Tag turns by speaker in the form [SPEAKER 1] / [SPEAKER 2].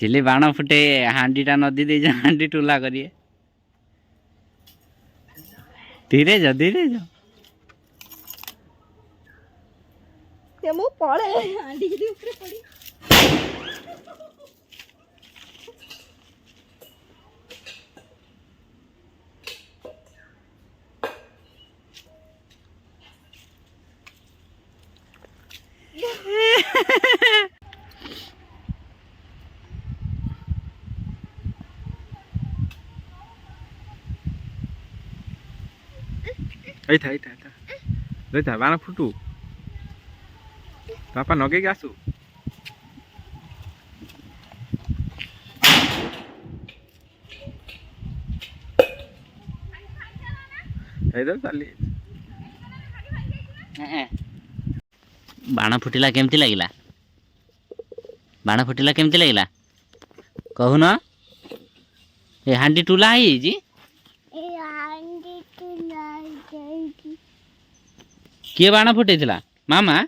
[SPEAKER 1] झिली बाण फुटे हांडीटा नदी दे जा हांडी टुला करिए धीरे जा
[SPEAKER 2] ते मु पड़े हांडी के ऊपर पड़ी
[SPEAKER 3] था बाण फुटू बापा नगे आसू चली
[SPEAKER 1] बाण फुटिला केमती लागिला बाण फुटिला केमती लागिला कहून ए हांडी टुला है जी किए बाण फुटेइथिला मामा